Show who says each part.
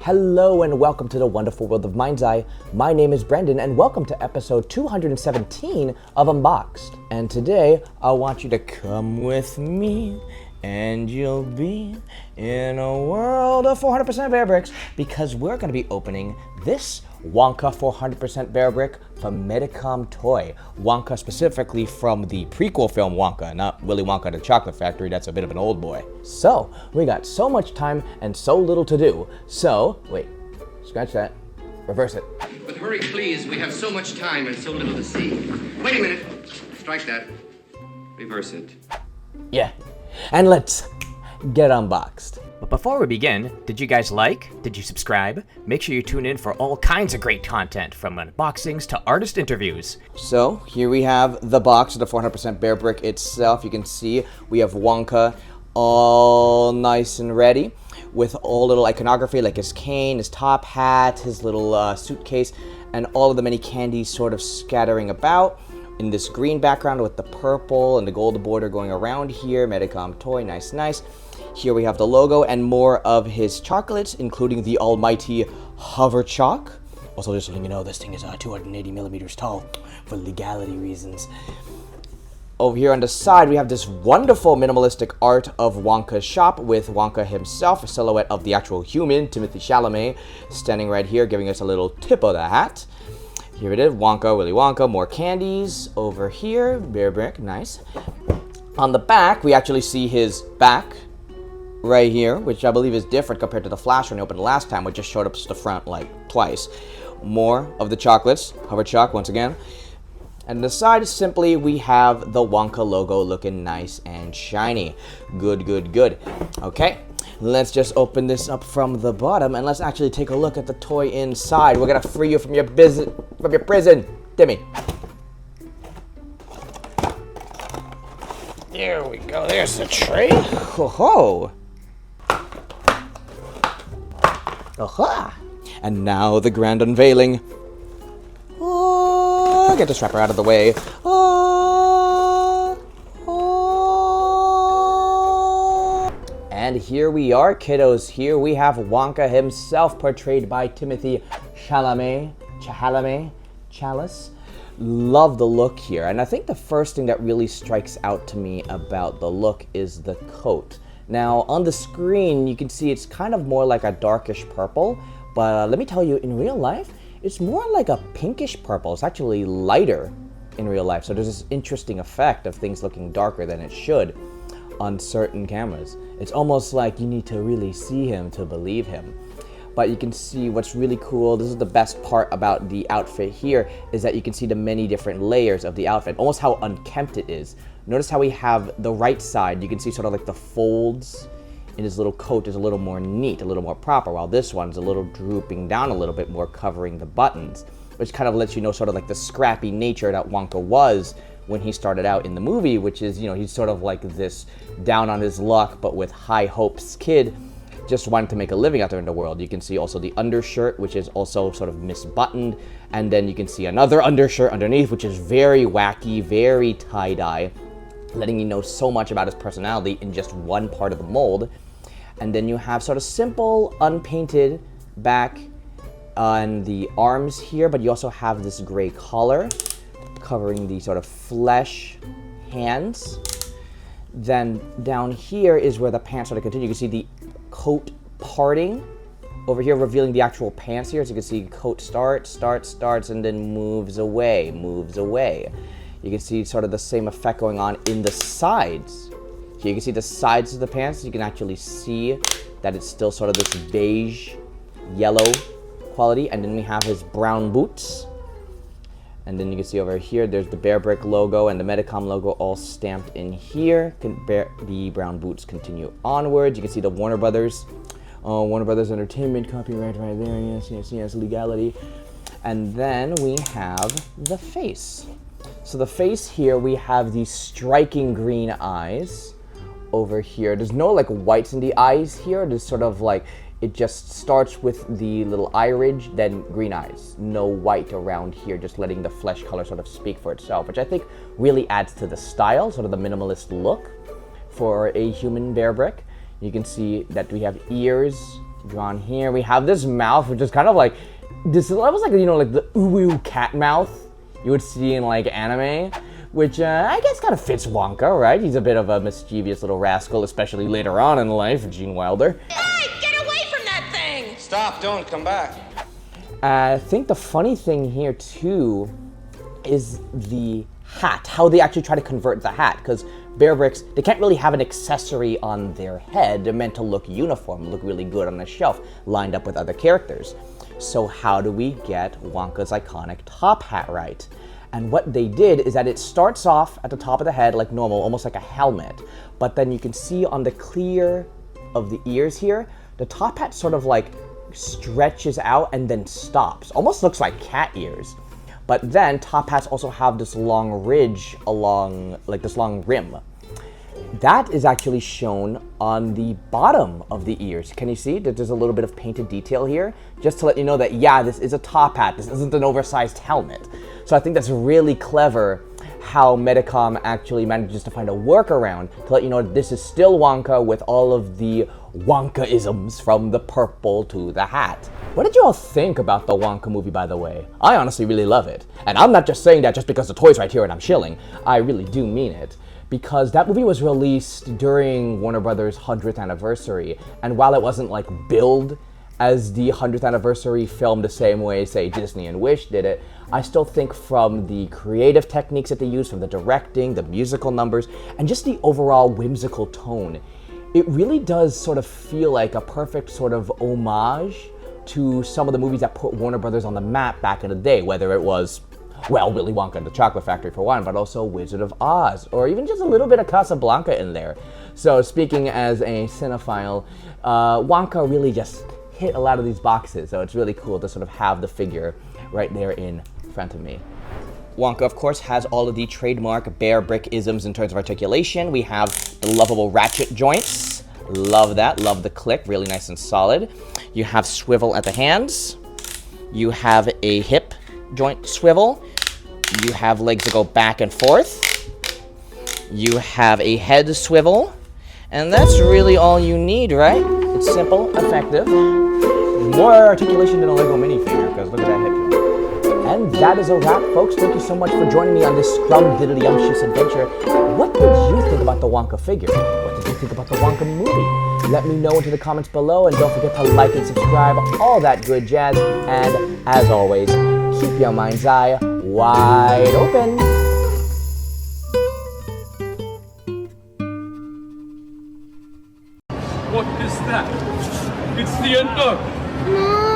Speaker 1: Hello and welcome to the wonderful world of Mindzai. My name is Brendan and welcome to episode 217 of Unboxed. And today I want you to come with me and you'll be in a world of 400% Bearbricks because we're going to be opening this Wonka 400% Bearbrick from Medicom Toy. Wonka specifically from the prequel film Wonka, not Willy Wonka the Chocolate Factory. That's a bit of an old boy. So, we got so much time and so little to do. So, wait, scratch that, reverse it.
Speaker 2: But hurry please, we have so much time and so little to see. Wait a minute, strike that, reverse it.
Speaker 1: Yeah, and let's get unboxed.
Speaker 3: But before we begin, did you guys like? Did you subscribe? Make sure you tune in for all kinds of great content, from unboxings to artist interviews.
Speaker 1: So here we have the box of the 400% Bearbrick itself. You can see we have Wonka all nice and ready with all little iconography like his cane, his top hat, his little suitcase, and all of the many candies sort of scattering about in this green background with the purple and the gold border going around here. Medicom Toy, nice, nice. Here we have the logo and more of his chocolates, including the almighty Hover Choc. Also, just letting you know, this thing is 280 millimeters tall for legality reasons. Over here on the side, we have this wonderful minimalistic art of Wonka's shop with Wonka himself, a silhouette of the actual human, Timothée Chalamet, standing right here, giving us a little tip of the hat. Here it is, Wonka, Willy Wonka, more candies. Over here, Bearbrick, nice. On the back, we actually see his back right here, which I believe is different compared to the flash when I opened it last time, which just showed up to the front like twice. More of the chocolates, Hover Choc once again. And on the side, simply, we have the Wonka logo looking nice and shiny. Good, good, good. Okay, let's just open this up from the bottom and let's actually take a look at the toy inside. We're gonna free you from your prison. Timmy. There we go, there's the tray. Ho-ho. Aha! And now the grand unveiling. Oh, get this wrapper out of the way. Oh, oh. And here we are, kiddos. Here we have Wonka himself, portrayed by Timothée Chalamet. Love the look here. And I think the first thing that really strikes out to me about the look is the coat. Now, on the screen, you can see it's kind of more like a darkish purple, but let me tell you, in real life, it's more like a pinkish purple. It's actually lighter in real life, so there's this interesting effect of things looking darker than it should on certain cameras. It's almost like you need to really see him to believe him. But you can see what's really cool, this is the best part about the outfit here, is that you can see the many different layers of the outfit, almost how unkempt it is. Notice how we have the right side, you can see sort of like the folds in his little coat is a little more neat, a little more proper, while this one's a little drooping down a little bit more, covering the buttons, which kind of lets you know sort of like the scrappy nature that Wonka was when he started out in the movie, which is, you know, he's sort of like this down on his luck, but with high hopes kid, just wanting to make a living out there in the world. You can see also the undershirt, which is also sort of misbuttoned, and then you can see another undershirt underneath, which is very wacky, very tie-dye, letting you know so much about his personality in just one part of the mold. And then you have sort of simple, unpainted back on the arms here, but you also have this gray collar covering the sort of flesh hands. Then down here is where the pants sort of continue. You can see the coat parting over here, revealing the actual pants here. So you can see coat starts, and then moves away. You can see sort of the same effect going on in the sides. So you can see the sides of the pants. You can actually see that it's still sort of this beige, yellow quality. And then we have his brown boots. And then you can see over here, there's the Bearbrick logo and the Medicom logo all stamped in here. The brown boots continue onwards. You can see the Warner Brothers Entertainment copyright right there. Yes, legality. And then we have the face. So the face here, we have these striking green eyes over here. There's no like whites in the eyes here. There's sort of like, it just starts with the little eye ridge, then green eyes. No white around here, just letting the flesh color sort of speak for itself, which I think really adds to the style, sort of the minimalist look for a human Bearbrick. You can see that we have ears drawn here. We have this mouth, which is kind of like, this was like, you know, like the uwu cat mouth you would see in like anime, which I guess kind of fits Wonka, right? He's a bit of a mischievous little rascal, especially later on in life, Gene Wilder.
Speaker 4: Hey, get away from that thing!
Speaker 2: Stop, don't, come back.
Speaker 1: I think the funny thing here too is the hat, how they actually try to convert the hat, because Bearbricks, they can't really have an accessory on their head. They're meant to look uniform, look really good on the shelf, lined up with other characters. So how do we get Wonka's iconic top hat right? And what they did is that it starts off at the top of the head like normal, almost like a helmet, but then you can see on the clear of the ears here, the top hat sort of like stretches out and then stops. Almost looks like cat ears. But then top hats also have this long ridge along, like this long rim. That is actually shown on the bottom of the ears. Can you see that there's a little bit of painted detail here? Just to let you know that, yeah, this is a top hat. This isn't an oversized helmet. So I think that's really clever how Medicom actually manages to find a workaround to let you know that this is still Wonka with all of the Wonka-isms from the purple to the hat. What did you all think about the Wonka movie, by the way? I honestly really love it. And I'm not just saying that just because the toy's right here and I'm chilling. I really do mean it. Because that movie was released during Warner Brothers' 100th anniversary. And while it wasn't like billed as the 100th anniversary film the same way, say, Disney and Wish did it, I still think from the creative techniques that they used, from the directing, the musical numbers, and just the overall whimsical tone, it really does sort of feel like a perfect sort of homage to some of the movies that put Warner Brothers on the map back in the day, whether it was, well, Willy Wonka and the Chocolate Factory for one, but also Wizard of Oz, or even just a little bit of Casablanca in there. So speaking as a cinephile, Wonka really just hit a lot of these boxes, so it's really cool to sort of have the figure right there in front of me. Wonka, of course, has all of the trademark Bearbrick isms in terms of articulation. We have the lovable ratchet joints. Love that. Love the click. Really nice and solid. You have swivel at the hands. You have a hip joint swivel. You have legs that go back and forth. You have a head swivel. And that's really all you need, right? It's simple, effective. More articulation than a Lego minifigure, because look at that hip joint. And that is a wrap, folks. Thank you so much for joining me on this Scrumdiddlyumptious adventure. What did you think about the Wonka figure? What did you think about the Wonka movie? Let me know into the comments below, and don't forget to like and subscribe, all that good jazz. And as always, keep your mind's eye wide open.
Speaker 5: What is that? It's the end.